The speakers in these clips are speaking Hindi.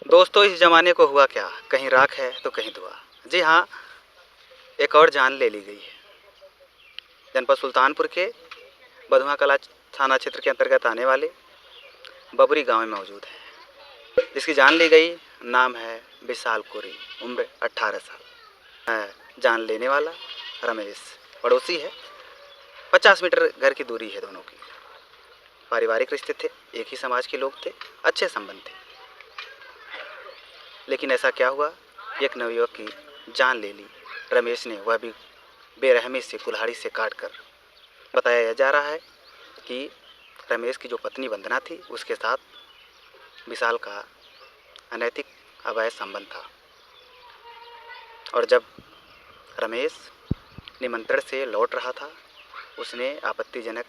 दोस्तों, इस ज़माने को हुआ क्या, कहीं राख है तो कहीं धुआं। जी हाँ, एक और जान ले ली गई है। जनपद सुल्तानपुर के बधुआ कला थाना क्षेत्र के अंतर्गत आने वाले बबरी गांव में मौजूद है, जिसकी जान ली गई। नाम है विशाल कोरी, उम्र 18 साल। जान लेने वाला रमेश पड़ोसी है। 50 मीटर घर की दूरी है दोनों की। पारिवारिक रिश्ते थे, एक ही समाज के लोग थे, अच्छे संबंध थे। लेकिन ऐसा क्या हुआ, एक नवयुवक की जान ले ली रमेश ने, वह भी बेरहमी से कुल्हाड़ी से काट कर। बताया जा रहा है कि रमेश की जो पत्नी वंदना थी, उसके साथ विशाल का अनैतिक अवैध संबंध था। और जब रमेश निमंत्रण से लौट रहा था, उसने आपत्तिजनक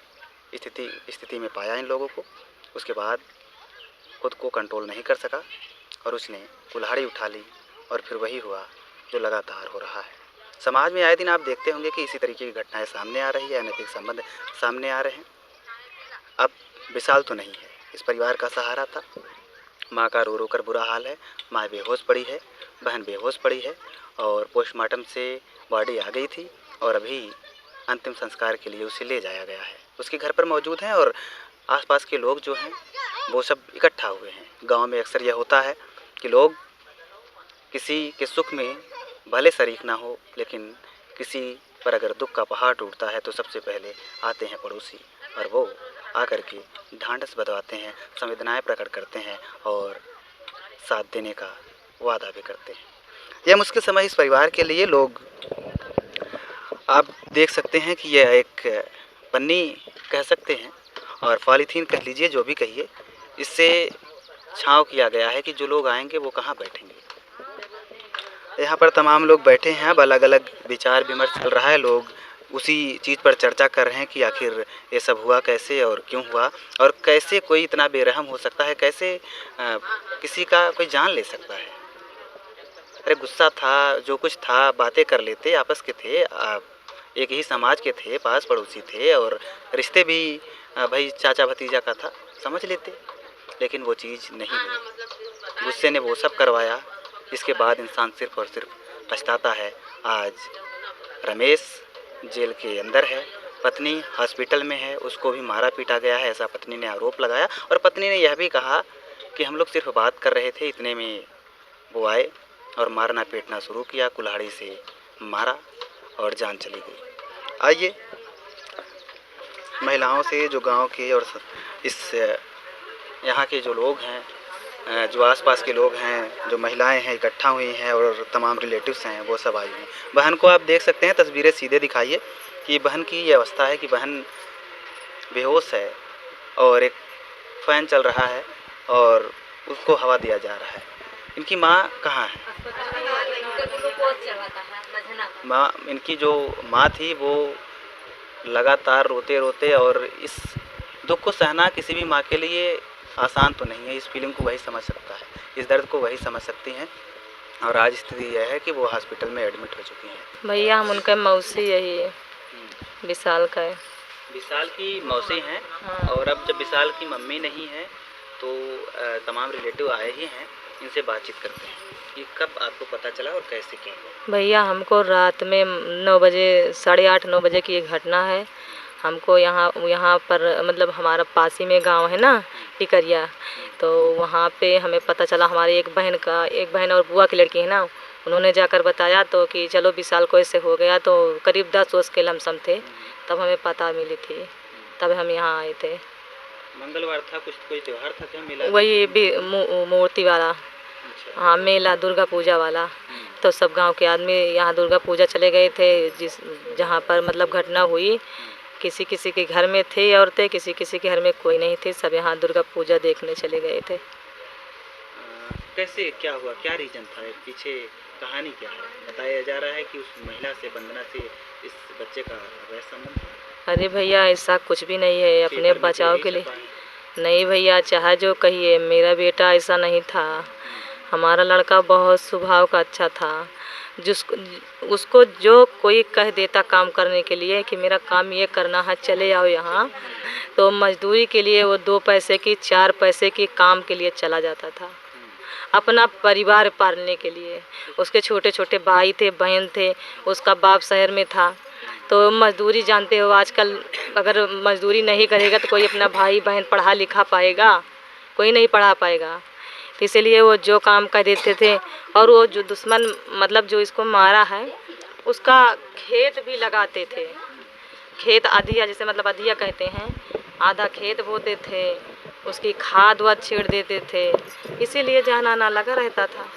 स्थिति में पाया इन लोगों को। उसके बाद खुद को कंट्रोल नहीं कर सका और उसने कुल्हाड़ी उठा ली। और फिर वही हुआ जो लगातार हो रहा है। समाज में आए दिन आप देखते होंगे कि इसी तरीके की घटनाएं सामने आ रही है, अनैतिक संबंध सामने आ रहे हैं। अब विशाल तो नहीं है, इस परिवार का सहारा था। माँ का रो रो कर बुरा हाल है। माँ बेहोश पड़ी है, बहन बेहोश पड़ी है और पोस्टमार्टम से बॉडी आ गई थी और अभी अंतिम संस्कार के लिए उसे ले जाया गया है। उसके घर पर मौजूद हैं और आसपास के लोग जो हैं वो सब इकट्ठा हुए हैं। गांव में अक्सर यह होता है कि लोग किसी के सुख में भले शरीक ना हो, लेकिन किसी पर अगर दुख का पहाड़ टूटता है तो सबसे पहले आते हैं पड़ोसी, और वो आकर के ढांढस बंधवाते हैं, संवेदनाएं प्रकट करते हैं और साथ देने का वादा भी करते हैं। यह मुश्किल समय इस परिवार के लिए लोग, आप देख सकते हैं कि यह एक पन्नी कह सकते हैं और पॉलीथीन कह लीजिए, जो भी कहिए, इससे छांव किया गया है कि जो लोग आएंगे वो कहाँ बैठेंगे। यहाँ पर तमाम लोग बैठे हैं। अब अलग अलग विचार विमर्श चल रहा है। लोग उसी चीज़ पर चर्चा कर रहे हैं कि आखिर ये सब हुआ कैसे और क्यों हुआ, और कैसे कोई इतना बेरहम हो सकता है, कैसे किसी का कोई जान ले सकता है। अरे गुस्सा था, जो कुछ था बातें कर लेते, आपस के थे, एक ही समाज के थे, पास पड़ोसी थे और रिश्ते भी भाई चाचा भतीजा का था, समझ लेते। लेकिन वो चीज़ नहीं हुई। गुस्से ने वो सब करवाया, इसके बाद इंसान सिर्फ और सिर्फ पछताता है। आज रमेश जेल के अंदर है, पत्नी हॉस्पिटल में है, उसको भी मारा पीटा गया है, ऐसा पत्नी ने आरोप लगाया। और पत्नी ने यह भी कहा कि हम लोग सिर्फ बात कर रहे थे, इतने में वो आए और मारना पीटना शुरू किया, कुल्हाड़ी से मारा और जान चली गई। आइए महिलाओं से, जो गांव के और इस यहाँ के जो लोग हैं, जो आसपास के लोग हैं, जो महिलाएं हैं इकट्ठा हुई हैं और तमाम रिलेटिव्स हैं, वो सब आई हैं। बहन को आप देख सकते हैं, तस्वीरें सीधे दिखाइए कि बहन की ये अवस्था है कि बहन बेहोश है और एक फ़ैन चल रहा है और उसको हवा दिया जा रहा है। इनकी माँ कहाँ है? माँ, इनकी जो माँ थी वो लगातार रोते रोते, और इस दुख को सहना किसी भी माँ के लिए आसान तो नहीं है। इस फीलिंग को वही समझ सकता है, इस दर्द को वही समझ सकती हैं। और आज स्थिति यह है कि वो हॉस्पिटल में एडमिट हो चुकी हैं। भैया हम उनका मौसी यही है, विशाल का है। विशाल की मौसी हैं। और अब जब विशाल की मम्मी नहीं है तो तमाम रिलेटिव आए ही हैं, इनसे बातचीत करते हैं कि कब आपको पता चला और कैसे क्या हुआ। भैया हमको रात में 9 बजे, 8:30 9 बजे की ये घटना है। हमको यहाँ पर मतलब हमारा पास ही में गांव है ना, टिकरिया, तो वहाँ पे हमें पता चला। हमारी एक बहन और बुआ की लड़की है ना, उन्होंने जाकर बताया तो कि चलो विशाल को ऐसे हो गया। तो करीब 10 वर्ष के लमसम थे, तब हमें पता मिली थी, तब हम यहाँ आए थे। मंगलवार था, कुछ कोई त्यौहार था क्या? मेला? वही भी मूर्ति वाला, हाँ मेला, दुर्गा पूजा वाला। तो सब गांव के आदमी यहाँ दुर्गा पूजा चले गए थे, जहाँ पर मतलब घटना हुई। किसी किसी के घर में थे औरतें, किसी किसी के घर में कोई नहीं थे, सब यहाँ दुर्गा पूजा देखने चले गए थे। कैसे क्या हुआ, क्या रीजन था पीछे, कहानी क्या है? बताया जा रहा है कि उस महिला से, वंदना से इस बच्चे का अवैध संबंध था। अरे भैया ऐसा कुछ भी नहीं है, अपने बचाव के लिए नहीं भैया, चाहे जो कहिए, मेरा बेटा ऐसा नहीं था। हमारा लड़का बहुत स्वभाव का अच्छा था। उसको जो कोई कह देता काम करने के लिए कि मेरा काम ये करना है, चले आओ यहाँ, तो मजदूरी के लिए वो 2 पैसे की, 4 पैसे की काम के लिए चला जाता था। अपना परिवार पालने के लिए। उसके छोटे छोटे भाई थे, बहन थे, उसका बाप शहर में था। तो मजदूरी जानते हो आजकल, अगर मजदूरी नहीं करेगा तो कोई अपना भाई बहन पढ़ा लिखा पाएगा? कोई नहीं पढ़ा पाएगा। तो इसीलिए वो जो काम कर देते थे। और वो जो दुश्मन मतलब जो इसको मारा है उसका खेत भी लगाते थे। खेत अधिया, जैसे मतलब अधिया कहते हैं, आधा खेत बोते थे, उसकी खाद वाद छीड़ देते थे। इसीलिए जान आना लगा रहता था।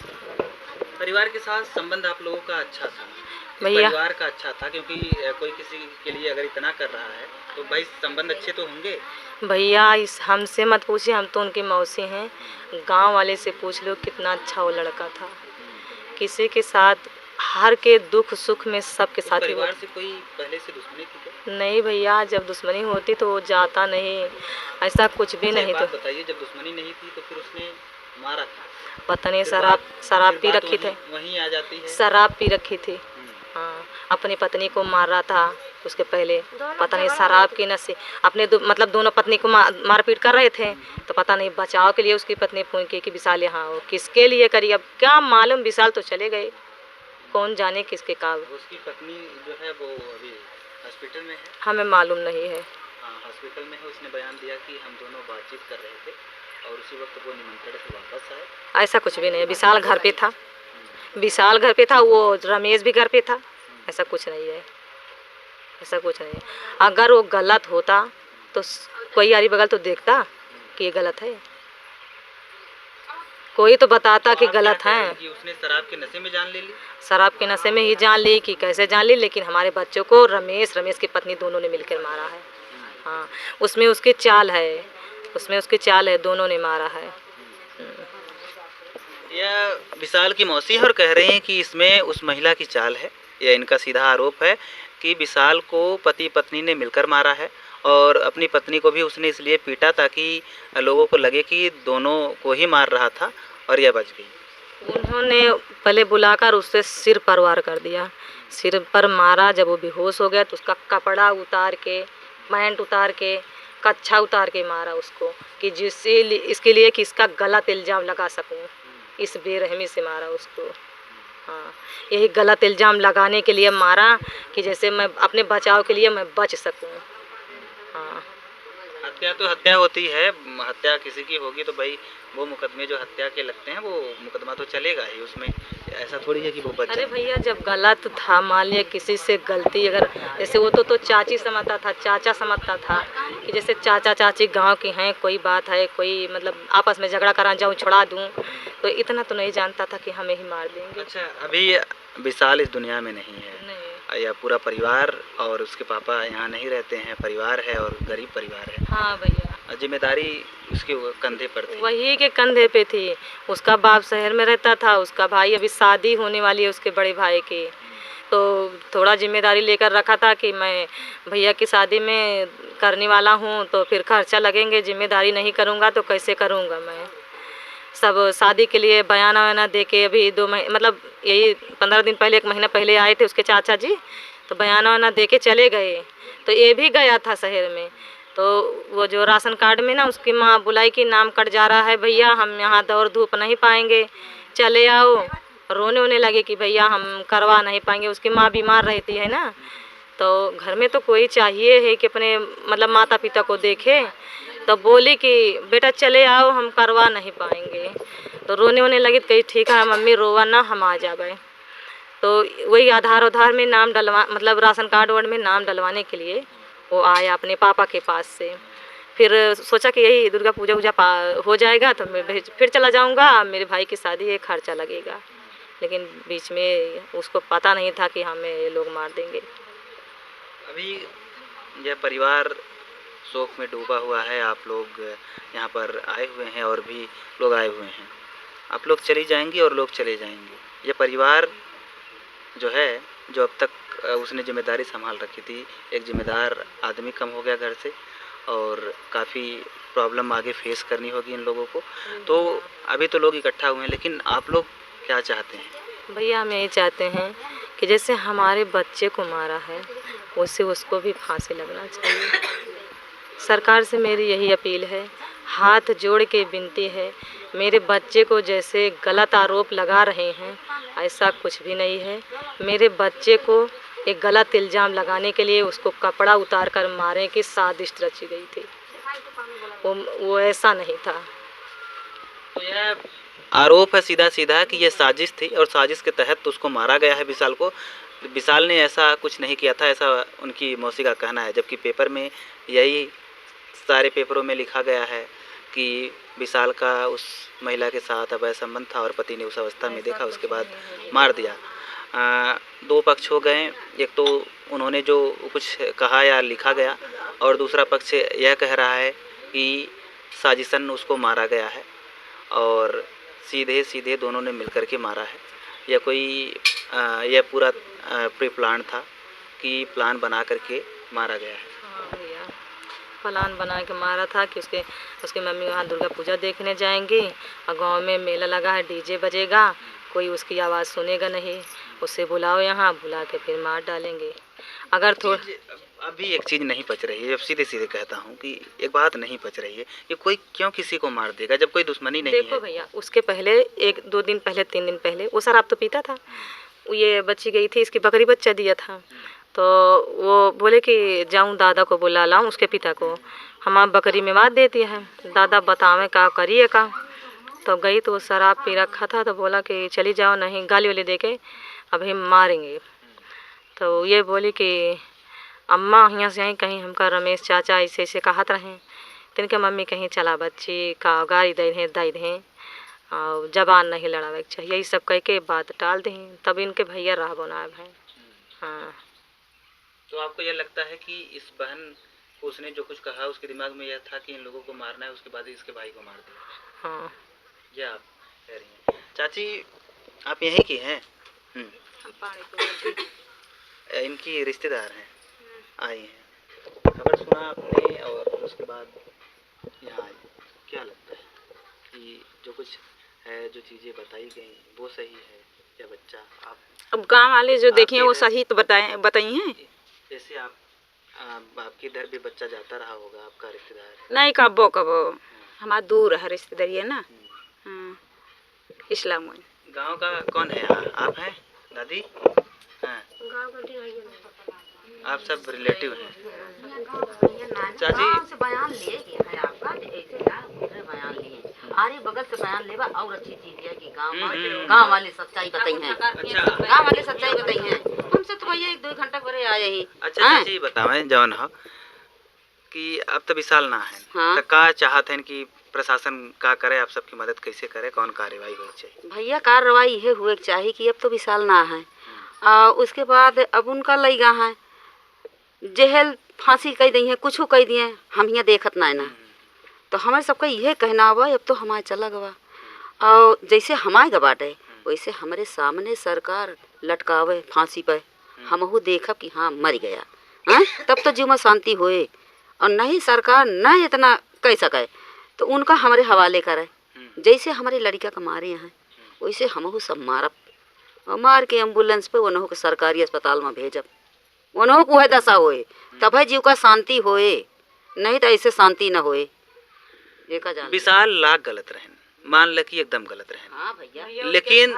परिवार के साथ संबंध आप लोगों का अच्छा था, भैया परिवार का अच्छा था, क्योंकि कोई किसी के लिए अगर इतना कर रहा है तो भाई संबंध अच्छे तो होंगे। भैया इस हमसे मत पूछिए, हम तो उनकी मौसी हैं। गांव वाले से पूछ लो कितना अच्छा वो लड़का था। किसी के साथ हर के दुख सुख में सबके उस साथ ही परिवार से कोई पहले से दुश्मनी थी क्या? नहीं भैया, जब दुश्मनी होती तो वो जाता नहीं, ऐसा कुछ भी अच्छा, एक नहीं। तो बात बताइए, जब दुश्मनी नहीं थी तो फिर उसने मारा था? पता नहीं, फिर शराब बात शराब फिर पी बात रखी थी। वहीं आ जाती है। शराब पी रखी थी। हाँ, अपनी पत्नी को मार रहा था उसके पहले। पता नहीं शराब की नशे, अपने मतलब दोनों पत्नी को मारपीट कर रहे थे। तो पता नहीं बचाव के लिए उसकी पत्नी फोन की कि विशाल यहाँ हो, किसके लिए करी अब क्या मालूम। विशाल तो चले गए, कौन जाने किसके काम। उसकी पत्नी जो है वो अभी हॉस्पिटल में है? हमें मालूम नहीं है। हाँ, हॉस्पिटल में है। उसने बयान दिया कि हम दोनों बातचीत कर रहे थे और उसी वक्त वो निमंत्रण से वापस आए। ऐसा कुछ भी नहीं है। विशाल घर पे था, विशाल घर पे था, वो रमेश भी घर पे था। ऐसा कुछ नहीं है, ऐसा कुछ नहीं है। अगर वो गलत होता तो कोई यारी बगल तो देखता कि ये गलत है, कोई तो बताता तो कि आप क्या गलत कह रहे है। हैं कि उसने शराब के नशे में जान ले ली? शराब के नशे में ही जान ली कि कैसे जान ली, लेकिन हमारे बच्चों को रमेश की पत्नी दोनों ने मिलकर मारा है। हाँ, उसमें उसकी चाल है, उसमें उसकी चाल है, दोनों ने मारा है। यह विशाल की मौसी है और कह रहे हैं कि इसमें उस महिला की चाल है। यह इनका सीधा आरोप है कि विशाल को पति पत्नी ने मिलकर मारा है और अपनी पत्नी को भी उसने इसलिए पीटा ताकि लोगों को लगे कि दोनों को ही मार रहा था और यह बच गई। उन्होंने पहले बुलाकर उससे सिर पर वार कर दिया, सिर पर मारा। जब वो बेहोश हो गया तो उसका कपड़ा उतार के, पैंट उतार के, कच्छा उतार के मारा उसको, कि जिससे इसके लिए कि इसका गलत इल्ज़ाम लगा सकूं। इस बेरहमी से मारा उसको। हाँ, यही गलत इल्ज़ाम लगाने के लिए मारा कि जैसे मैं अपने बचाव के लिए मैं बच सकूं। हाँ, हत्या तो हत्या होती है, हत्या किसी की होगी तो भाई वो मुकदमे जो हत्या के लगते हैं वो मुकदमा तो चलेगा ही, उसमें ऐसा थोड़ी है कि वो बच अरे जाए। भैया जब गलत था, मान लिया किसी से गलती, अगर जैसे वो तो चाची समझता था, चाचा समझता था कि जैसे चाचा चाची गांव की हैं, कोई बात है, कोई मतलब आपस में झगड़ा करा जाऊँ छुड़ा दूँ, तो इतना तो नहीं जानता था कि हमें ही मार देंगे। अच्छा, अभी विशाल इस दुनिया में नहीं है, नहीं। या पूरा परिवार और उसके पापा यहाँ नहीं रहते हैं, परिवार है और गरीब परिवार है, हाँ भैया, जिम्मेदारी उसके कंधे पर थी। वही के कंधे पे थी। उसका बाप शहर में रहता था, उसका भाई अभी शादी होने वाली है उसके बड़े भाई की, तो थोड़ा जिम्मेदारी लेकर रखा था कि मैं भैया की शादी में करने वाला हूँ, तो फिर खर्चा लगेंगे, जिम्मेदारी नहीं करूँगा तो कैसे करूँगा मैं। सब शादी के लिए बयाना वयाना दे के अभी 2 महीने मतलब यही 15 दिन पहले, 1 महीना पहले आए थे उसके चाचा जी, तो बयाना वाना दे के चले गए। तो ये भी गया था शहर में, तो वो जो राशन कार्ड में ना उसकी माँ बुलाई कि नाम कट जा रहा है भैया, हम यहाँ दौड़ धूप नहीं पाएंगे, चले आओ। रोने वोने लगे कि भैया हम करवा नहीं पाएंगे, उसकी माँ बीमार रहती है ना, तो घर में तो कोई चाहिए है कि अपने मतलब माता पिता को देखे। तो बोली कि बेटा चले आओ, हम करवा नहीं पाएंगे। तो रोने वोने लगी तो कही ठीक है मम्मी रोवा ना, हम आ जाए। तो वही आधार उधार में नाम डलवा मतलब राशन कार्ड वार्ड में नाम डलवाने के लिए वो आया अपने पापा के पास से। फिर सोचा कि यही दुर्गा पूजा वूजा हो जाएगा तो मैं फिर चला जाऊंगा, मेरे भाई की शादी है, खर्चा लगेगा। लेकिन बीच में उसको पता नहीं था कि हमें ये लोग मार देंगे। अभी यह परिवार शोक में डूबा हुआ है, आप लोग यहाँ पर आए हुए हैं और भी लोग आए हुए हैं, आप लोग चली जाएंगी और लोग चले जाएंगे। ये परिवार जो है, जो अब तक उसने जिम्मेदारी संभाल रखी थी, एक जिम्मेदार आदमी कम हो गया घर से और काफ़ी प्रॉब्लम आगे फेस करनी होगी इन लोगों को। तो अभी तो लोग इकट्ठा हुए हैं, लेकिन आप लोग क्या चाहते हैं? भैया हम यही चाहते हैं कि जैसे हमारे बच्चे को मारा है वैसे उसको भी फांसी लगना चाहिए। सरकार से मेरी यही अपील है, हाथ जोड़ के विनती है मेरे बच्चे को जैसे गलत आरोप लगा रहे हैं, ऐसा कुछ भी नहीं है। मेरे बच्चे को एक गलत इल्ज़ाम लगाने के लिए उसको कपड़ा उतार कर मारने की साजिश रची गई थी। वो ऐसा नहीं था। तो यह आरोप है सीधा सीधा कि यह साजिश थी और साजिश के तहत उसको मारा गया है विशाल को। विशाल ने ऐसा कुछ नहीं किया था, ऐसा उनकी मौसी का कहना है, जबकि पेपर में यही सारे पेपरों में लिखा गया है कि विशाल का उस महिला के साथ अवैध संबंध था और पति ने उस अवस्था में देखा, उसके बाद मार दिया। दो पक्ष हो गए, एक तो उन्होंने जो कुछ कहा या लिखा गया और दूसरा पक्ष यह कह रहा है कि साजिशन उसको मारा गया है और सीधे सीधे दोनों ने मिलकर के मारा है। यह कोई यह पूरा प्री प्लान था कि प्लान बना करके मारा गया है। हाँ भैया, प्लान बना के मारा था कि उसके मम्मी वहाँ दुर्गा पूजा देखने जाएंगी और गांव में मेला लगा है, डीजे बजेगा, कोई उसकी आवाज़ सुनेगा नहीं, उसे बुलाओ यहाँ, बुला के फिर मार डालेंगे। अगर अभी एक चीज़ नहीं पच रही है, अब सीधे सीधे कहता हूँ कि एक बात नहीं पच रही है कि कोई क्यों किसी को मार देगा जब कोई दुश्मनी नहीं है। देखो भैया, उसके पहले 1-2 दिन पहले 3 दिन पहले वो शराब तो पीता था। ये बच्ची गई थी, इसकी बकरी बच्चा दिया था, तो वो बोले कि जाऊँ दादा को बुला लाऊँ, उसके पिता को, हमारा बकरी में मार देती है, दादा बतावें का करिए का। तो गई तो शराब पी रखा था, तो बोला कि चली जाओ, नहीं गाली वाली दे के अभी मारेंगे। तो ये बोली कि अम्मा यहाँ से यहीं कहीं हमका रमेश चाचा ऐसे ऐसे कहत रहे, तो इनके मम्मी कहीं चला बच्ची का गाड़ी दई दें और जबान नहीं लड़ावे के चाहिए, यही सब कह के बात टाल दें, तब इनके भैया राह बनाए हैं। हाँ। तो आपको यह लगता है कि इस बहन को उसने जो कुछ कहा उसके दिमाग में यह था कि इन लोगों को मारना है, उसके बाद इसके भाई को मार दिया? हाँ। यह आप कह रही हैं। चाची आप यहीं की हैं? इनकी रिश्तेदार हैं, आई हैं, खबर सुना आपने और उसके बाद यहाँ आई। क्या लगता है कि जो कुछ है, जो चीज़ें बताई गई वो सही है या बच्चा आप? अब गांव वाले जो देखे वो सही तो बताई हैं। जैसे आपके इधर भी बच्चा जाता रहा होगा, आपका रिश्तेदार? नहीं, कबो कबो हमारा दूर है रिश्तेदारी है ना। इस्लाम गांव का कौन है यहाँ? आप हैं दादी? हाँ, आप सब रिलेटिव हैं। चाची से बयान लिए गया है आपका, ऐसे बयान लिए, अरे बगल से बयान लेवा और अच्छी चीज है कि गांव वाले सच्चाई बताई हैं। अच्छा, गांव वाले सच्चाई बताई हैं, हमसे तो भैया 1-2 घंटा पहले आए ही। अच्छा चाची बतावें जौन हो कि अब तो विशाल ना है, हाँ? तो का चाहत है कि प्रशासन का करे, आप सबकी मदद कैसे करे, कौन कार्रवाई होनी चाहिए? भैया कार्रवाई ये हुए चाहिए कि अब तो विशाल ना है, उसके बाद अब उनका लईगा है जेहल फांसी कह दी है, कुछ कह दिए, हम यहाँ देखत ना है ना, तो हमारे सबका यह कहना हुआ अब तो हमारे चला गवा, और जैसे हमारे गवाटे वैसे हमारे सामने सरकार लटकावे फांसी पे, हमहू देखब कि हाँ मर गया, हाँ तब तो जीव में शांति होए, और नहीं सरकार न इतना कह सके तो उनका हमारे हवाले करे, जैसे हमारे लड़का का मारे हैं वैसे हमहू सब मारब, और मार के एम्बुलेंस पे उन्हों को सरकारी अस्पताल में भेजब, उन्हों को वह दशा होए तब है जीव का शांति होए, नहीं तो ऐसे शांति न होए। विशाल लाख गलत रहन, मान ल कि एकदम गलत रहन, हाँ भैया, लेकिन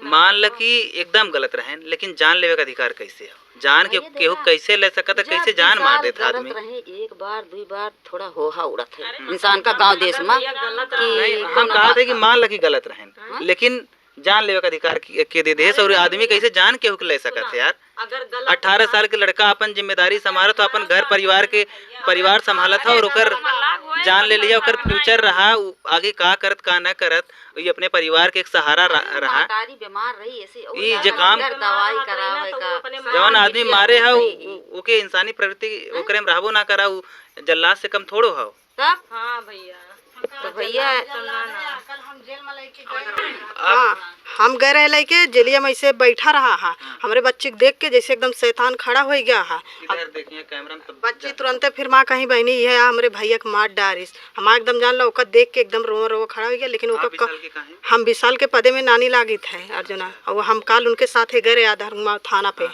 मान ल कि एकदम गलत रहन, लेकिन जान लेवे का अधिकार कैसे हो? जान के केहू कैसे ले सकता, कैसे जान मार देता आदमी? एक बार 2 बार थोड़ा होहा उड़त है इंसान का गांव देश में कि हम कहा थे कि मान ल कि गलत रहन, लेकिन जान लेवे का अधिकार के दे देश, और आदमी कैसे जान केहू के ले सकत है यार? 18 साल के लड़का अपन जिम्मेदारी संभाला तो अपन घर परिवार संभाला था, और ओकर जान ले लिया, ओकर फ्यूचर रहा, आगे का करत का न करत, ये अपने परिवार के एक सहारा रहा। बीमार रही ऐसे ये जे काम दवाई करावे का जवन आदमी मारे है ओके इंसानी प्रवृत्ति ओकरे में रहबो ना करा, जल्लाद से कम थोड़ो हो तब। हाँ भैया, तो भैया हम गए रहे लेके जेलिया में ऐसे बैठा रहा है, हमारे बच्चे को देख के जैसे एकदम शैतान खड़ा हो गया है। इधर देखिए कैमरा में, बच्ची तुरंत फिर माँ कहीं बहनी है हमारे भैया के मार डारिस, हम एकदम जान लो ओका देख के एकदम रोवा रोवा खड़ा हो गया। लेकिन आप ओका विशाल के कहाँ हैं? हम विशाल के पदे में नानी लागित है अर्जुना, और हम काल उनके साथ ही गए आधार थाना पे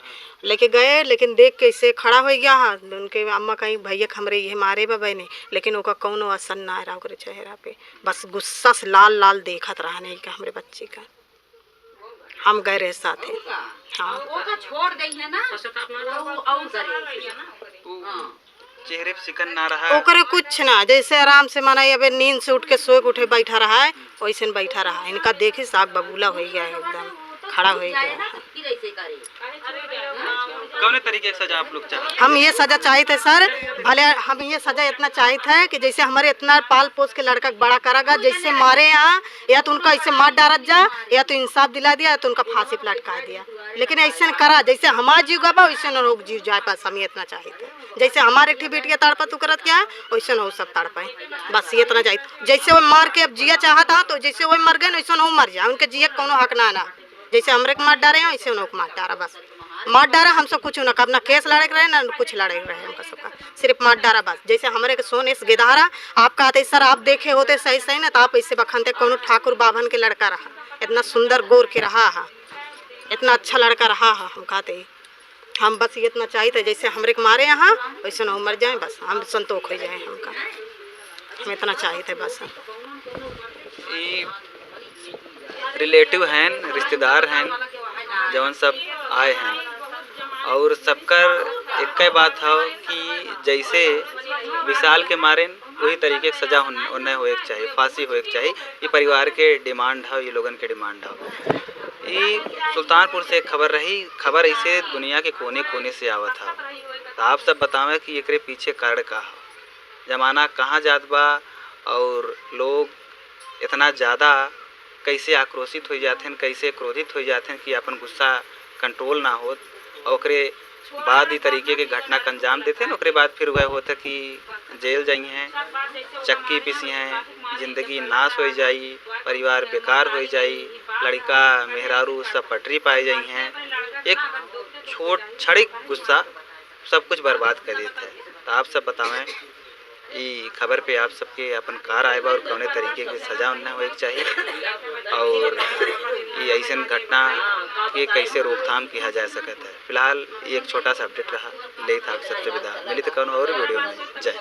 लेके गए। लेकिन देख के इसे खड़ा हो गया है उनके अम्मा कहीं भैया हमरे ये मारे बाबा ने, लेकिन ओका कौनो असर ना रहा ओकरे चेहरा पे, बस गुस्सा से लाल लाल देखत रहा नहीं का हमारे बच्चे का। हम गए रहे साथ ही। हाँ छोड़ गई है ना चेहरे पे सिकन ना रहा। ओकरे कुछ ना, जैसे आराम से माना अब नींद से उठ के सोए उठे बैठा रहा है वैसे बैठा रहा है। इनका देखी साग बबूला हो गया है, एकदम खड़ा हो गया है। कौन तरीके से सजा आप लोग चाहते? हम ये सजा चाहिए थे सर, भले हम ये सजा इतना चाहिए थे कि जैसे हमारे इतना पाल पोस के लड़का बड़ा करेगा, जैसे मारे यहाँ या तो उनका ऐसे मार डारत जा, या तो इंसाफ दिला दिया, या तो उनका फांसी पे लटका दिया। लेकिन ऐसे करा जैसे हमारा जीव गवा वैसे न लोग जीव जाए पास, हम ये इतना चाहिए थे। जैसे हमारे एक बेटिया तड़पा तू करत क्या वैसे न हो सब तड़पाए, बस ये इतना चाहिए। जैसे वो मार के अब जिया चाहता तो जैसे वो मर गए वैसे न मर जाए, उनके जिया कोनो हक ना। जैसे हमरे के मार डारे हैं वैसे उनको मार डारा, बस मार डारा। हम सब कुछ न अपना केस लड़े रहे ना कुछ लड़े रहे हमका सबका, सिर्फ मार डारा बस। जैसे हमारे के सोने से गेदारा आप कहते सर आप देखे होते सही सही ना, तो आप ऐसे बखनते कोनो ठाकुर बाभन के लड़का रहा, इतना सुंदर गोर के रहा है, इतना अच्छा लड़का रहा है। हम कहते हम बस ये इतना चाहिए था जैसे हमरे के मारे यहाँ वैसे न मर जाए, बस हम संतोष हो जाए हमका, हम इतना चाहिए थे बस। रिलेटिव हैं, रिश्तेदार हैं, जवन सब आए हैं, और सबकर एक ही बात है कि जैसे विशाल के मारे वही तरीके की सज़ा उन्हें होए के चाहिए, फांसी होए के चाहिए। ये परिवार के डिमांड है, ये लोगन के डिमांड है। ये सुल्तानपुर से खबर रही, खबर इसे दुनिया के कोने कोने से आवत है। तो आप सब बतावें कि एकरे पीछे कारण का है, जमाना कहाँ जात बा, और लोग इतना ज़्यादा कैसे आक्रोशित हो जाते हैं, कैसे क्रोधित हो जाते हैं कि अपन गुस्सा कंट्रोल ना हो, और ओकरे बाद ही तरीके के घटना का अंजाम देते हैं। ओकरे बाद फिर वह होता कि जेल जाई हैं, चक्की पिसी हैं, जिंदगी नाश हो जाई, परिवार बेकार हो जाई, लड़का मेहरारू सब पटरी पाए जाई हैं। एक छोट क्षणिक गुस्सा सब कुछ बर्बाद कर देता है। तो आप सब बतावें ये खबर पे आप सबके अपन कार आए बा और कौने तरीके की सज़ा उन्हें होए के चाहिए, और ये ऐसा घटना के कैसे रोकथाम किया जा सकता है। फिलहाल ये एक छोटा सा अपडेट रहा, ले था आप सबसे विदा, मिली तो कौन और वीडियो में। जय।